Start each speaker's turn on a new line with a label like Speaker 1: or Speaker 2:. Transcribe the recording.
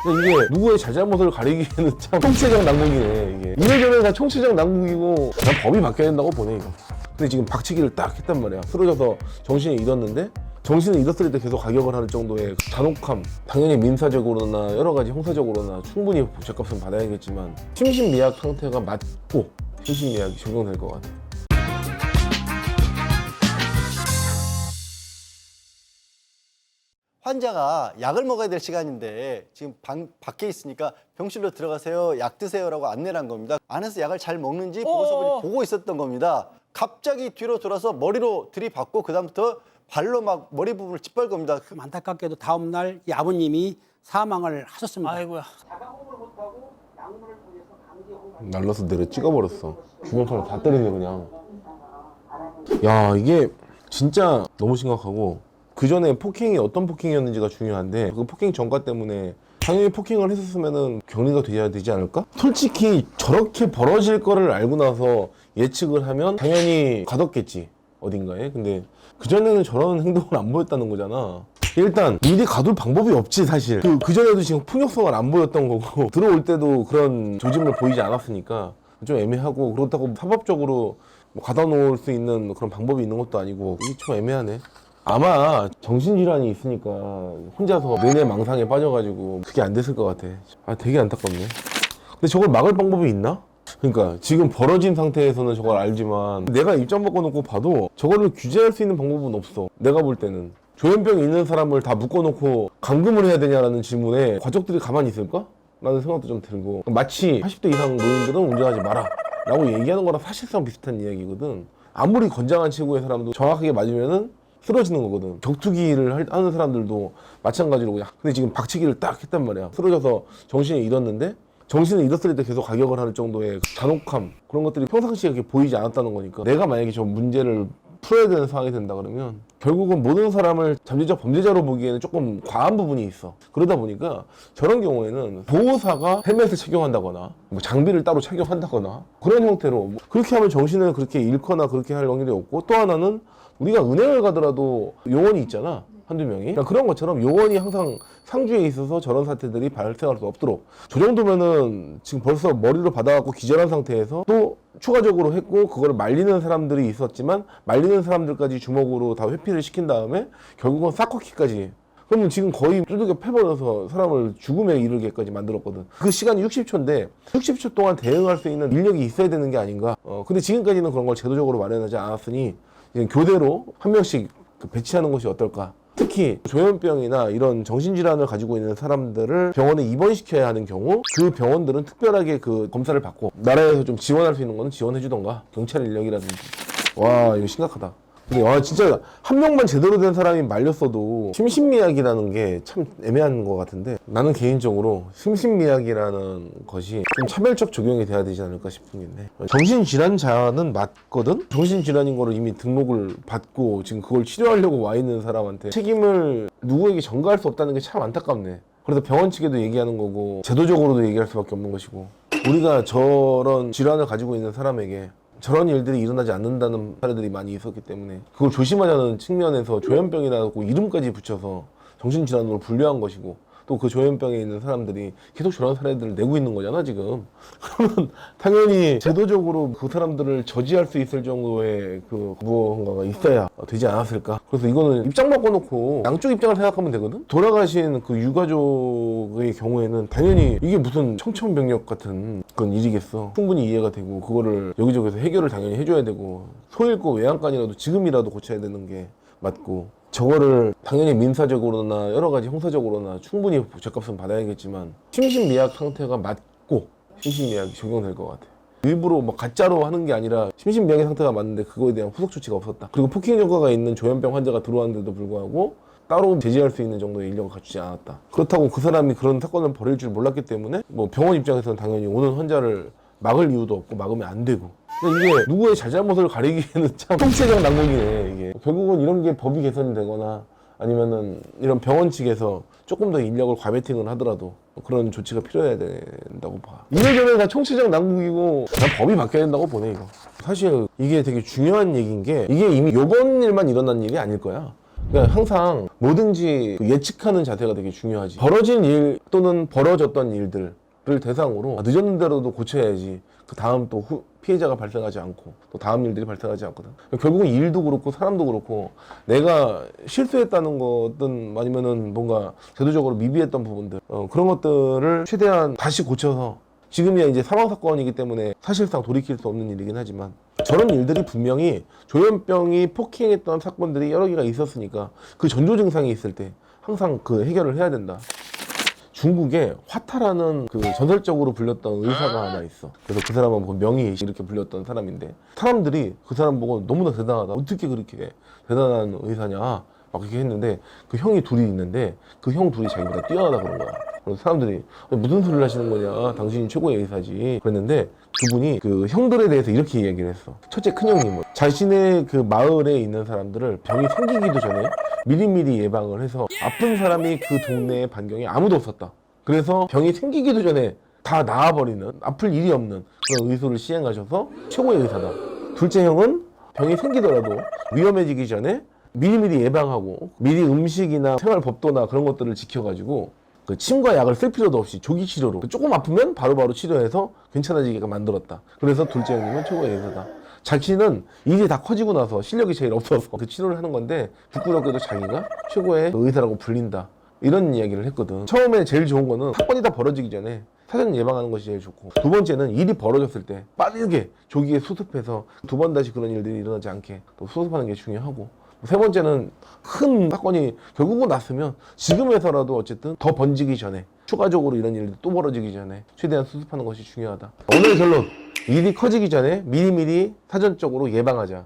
Speaker 1: 근데 이게 누구의 잘잘못을 가리기에는 참 총체적 난국이네 이게. 이래저래 다 총체적 난국이고 난 법이 바뀌어야 된다고 보네 이거. 근데 지금 박치기를 딱 했단 말이야. 쓰러져서 정신을 잃었는데 정신을 잃었을 때 계속 가격을 할 정도의 잔혹함, 당연히 민사적으로나 여러 가지 형사적으로나 충분히 죄값은 받아야겠지만 심신미약 상태가 맞고 심신미약이 적용될 것 같아.
Speaker 2: 환자가 약을 먹어야 될 시간인데 지금 밖에 있으니까 병실로 들어가세요, 약 드세요라고 안내를 한 겁니다. 안에서 약을 잘 먹는지 보호사분이 보고 있었던 겁니다. 갑자기 뒤로 돌아서 머리로 들이받고 그다음부터 발로 막 머리 부분을 짓밟은 겁니다.
Speaker 3: 안타깝게도 다음 날 이 아버님이 사망을 하셨습니다.
Speaker 4: 아이고야.
Speaker 1: 날라서 내려 찍어버렸어. 주변사람 다 때리네 그냥. 야 이게 진짜 너무 심각하고 그 전에 폭행이 어떤 폭행이었는지가 중요한데 그 폭행 전과 때문에 당연히 폭행을 했었으면은 격리가 돼야 되지 않을까? 솔직히 저렇게 벌어질 거를 알고 나서 예측을 하면 당연히 가뒀겠지 어딘가에. 근데 그전에는 저런 행동을 안 보였다는 거잖아. 일단 미리 가둘 방법이 없지 사실. 그전에도 지금 폭력성을 안 보였던 거고 들어올 때도 그런 조짐을 보이지 않았으니까 좀 애매하고, 그렇다고 사법적으로 뭐 가다 놓을 수 있는 그런 방법이 있는 것도 아니고 이게 좀 애매하네. 아마 정신질환이 있으니까 혼자서 내내 망상에 빠져가지고 그게 안 됐을 것 같아. 아 되게 안타깝네. 근데 저걸 막을 방법이 있나? 그러니까 지금 벌어진 상태에서는 저걸 알지만 내가 입장 바꿔놓고 봐도 저거를 규제할 수 있는 방법은 없어. 내가 볼 때는 조현병이 있는 사람을 다 묶어놓고 감금을 해야 되냐라는 질문에 가족들이 가만히 있을까? 라는 생각도 좀 들고, 마치 80대 이상 노인들은 운전하지 마라 라고 얘기하는 거랑 사실상 비슷한 이야기거든. 아무리 건장한 체구의 사람도 정확하게 맞으면은 쓰러지는 거거든. 격투기를 하는 사람들도 마찬가지로 그냥. 근데 지금 박치기를 딱 했단 말이야. 쓰러져서 정신을 잃었는데 정신을 잃었을 때 계속 가격을 할 정도의 잔혹함, 그런 것들이 평상시에 그렇게 보이지 않았다는 거니까 내가 만약에 저 문제를 풀어야 되는 상황이 된다 그러면 결국은 모든 사람을 잠재적 범죄자로 보기에는 조금 과한 부분이 있어. 그러다 보니까 저런 경우에는 보호사가 헬멧을 착용한다거나 뭐 장비를 따로 착용한다거나 그런 형태로 그렇게 하면 정신을 그렇게 잃거나 그렇게 할 확률이 없고, 또 하나는 우리가 은행을 가더라도 요원이 있잖아. 한두 명이. 그러니까 그런 것처럼 요원이 항상 상주에 있어서 저런 사태들이 발생할 수 없도록, 저 정도면은 지금 벌써 머리로 받아갖고 기절한 상태에서 또 추가적으로 했고 그걸 말리는 사람들이 있었지만 말리는 사람들까지 주먹으로 다 회피를 시킨 다음에 결국은 사커키까지. 그러면 지금 거의 두들겨 패버려서 사람을 죽음에 이르게까지 만들었거든. 그 시간이 60초인데 60초 동안 대응할 수 있는 인력이 있어야 되는 게 아닌가. 근데 지금까지는 그런 걸 제도적으로 마련하지 않았으니 이제 교대로 한 명씩 배치하는 것이 어떨까. 특히 조현병이나 이런 정신질환을 가지고 있는 사람들을 병원에 입원시켜야 하는 경우 그 병원들은 특별하게 그 검사를 받고 나라에서 좀 지원할 수 있는 거는 지원해 주던가, 경찰 인력이라든지. 와 이거 심각하다. 근데 와 진짜 한 명만 제대로 된 사람이 말렸어도 심신미약이라는 게 참 애매한 것 같은데, 나는 개인적으로 심신미약이라는 것이 좀 차별적 적용이 돼야 되지 않을까 싶은 게 있네. 정신질환자는 맞거든? 정신질환인 거를 이미 등록을 받고 지금 그걸 치료하려고 와 있는 사람한테 책임을 누구에게 전가할 수 없다는 게 참 안타깝네. 그래서 병원 측에도 얘기하는 거고 제도적으로도 얘기할 수밖에 없는 것이고, 우리가 저런 질환을 가지고 있는 사람에게 저런 일들이 일어나지 않는다는 사례들이 많이 있었기 때문에 그걸 조심하자는 측면에서 조현병이라고 이름까지 붙여서 정신질환으로 분류한 것이고, 또 그 조현병에 있는 사람들이 계속 저런 사례들을 내고 있는 거잖아 지금. 그러면 당연히 제도적으로 그 사람들을 저지할 수 있을 정도의 그 무언가가 있어야 되지 않았을까. 그래서 이거는 입장 바꿔놓고 양쪽 입장을 생각하면 되거든. 돌아가신 그 유가족의 경우에는 당연히 이게 무슨 청천벽력 같은 그런 일이겠어. 충분히 이해가 되고 그거를 여기저기서 해결을 당연히 해줘야 되고, 소잃고 외양간이라도 지금이라도 고쳐야 되는 게 맞고, 저거를 당연히 민사적으로나 여러 가지 형사적으로나 충분히 죄값은 받아야겠지만 심신미약 상태가 맞고 심신미약이 적용될 것 같아. 일부러 뭐 가짜로 하는 게 아니라 심신미약의 상태가 맞는데 그거에 대한 후속 조치가 없었다. 그리고 폭행 전과가 있는 조현병 환자가 들어왔는데도 불구하고 따로 제지할 수 있는 정도의 인력을 갖추지 않았다. 그렇다고 그 사람이 그런 사건을 벌일 줄 몰랐기 때문에 뭐 병원 입장에서는 당연히 오는 환자를 막을 이유도 없고 막으면 안 되고. 근데 이게 누구의 잘잘못을 가리기에는 참 총체적 난국이네 이게. 결국은 이런 게 법이 개선이 되거나 아니면은 이런 병원 측에서 조금 더 인력을 과배팅을 하더라도 그런 조치가 필요해야 된다고 봐. 이래저래 다 총체적 난국이고 난 법이 바뀌어야 된다고 보네 이거. 사실 이게 되게 중요한 얘기인 게 이게 이미 요번 일만 일어난 일이 아닐 거야. 그러니까 항상 뭐든지 예측하는 자세가 되게 중요하지. 벌어진 일 또는 벌어졌던 일들을 대상으로 늦었는데라도 고쳐야지. 그 다음 또 피해자가 발생하지 않고 또 다음 일들이 발생하지 않거든. 결국은 일도 그렇고 사람도 그렇고 내가 실수했다는 거든 아니면은 뭔가 제도적으로 미비했던 부분들 그런 것들을 최대한 다시 고쳐서 지금이야 이제 사망 사건이기 때문에 사실상 돌이킬 수 없는 일이긴 하지만 저런 일들이 분명히 조현병이 폭행했던 사건들이 여러 개가 있었으니까 그 전조 증상이 있을 때 항상 그 해결을 해야 된다. 중국에 화타라는 그 전설적으로 불렸던 의사가 하나 있어. 그래서 그 사람은 뭐 명의 이렇게 불렸던 사람인데 사람들이 그 사람 보고 너무나 대단하다. 어떻게 그렇게 대단한 의사냐 막 그렇게 했는데 그 형이 둘이 있는데 그 형 둘이 자기보다 뛰어나다 그런 거야. 그래서 사람들이 무슨 소리를 하시는 거냐, 당신이 최고의 의사지 그랬는데 그분이 그 형들에 대해서 이렇게 얘기를 했어. 첫째 큰형님은 자신의 그 마을에 있는 사람들을 병이 생기기도 전에 미리미리 예방을 해서 아픈 사람이 그 동네의 반경에 아무도 없었다. 그래서 병이 생기기도 전에 다 나아버리는 아플 일이 없는 그런 의소를 시행하셔서 최고의 의사다. 둘째 형은 병이 생기더라도 위험해지기 전에 미리미리 예방하고 미리 음식이나 생활 법도나 그런 것들을 지켜가지고 그 침과 약을 쓸 필요도 없이 조기 치료로 조금 아프면 바로바로 치료해서 괜찮아지게끔 만들었다. 그래서 둘째 형님은 최고의 의사다. 자신은 일이 다 커지고 나서 실력이 제일 없어서 그 치료를 하는 건데 부끄럽게도 자기가 최고의 의사라고 불린다. 이런 이야기를 했거든. 처음에 제일 좋은 거는 사건이 다 벌어지기 전에 사전 예방하는 것이 제일 좋고 두 번째는 일이 벌어졌을 때 빠르게 조기에 수습해서 두 번 다시 그런 일들이 일어나지 않게 또 수습하는 게 중요하고 세 번째는 큰 사건이 결국은 났으면 지금에서라도 어쨌든 더 번지기 전에 추가적으로 이런 일이 또 벌어지기 전에 최대한 수습하는 것이 중요하다. 오늘의 결론, 일이 커지기 전에 미리미리 사전적으로 예방하자.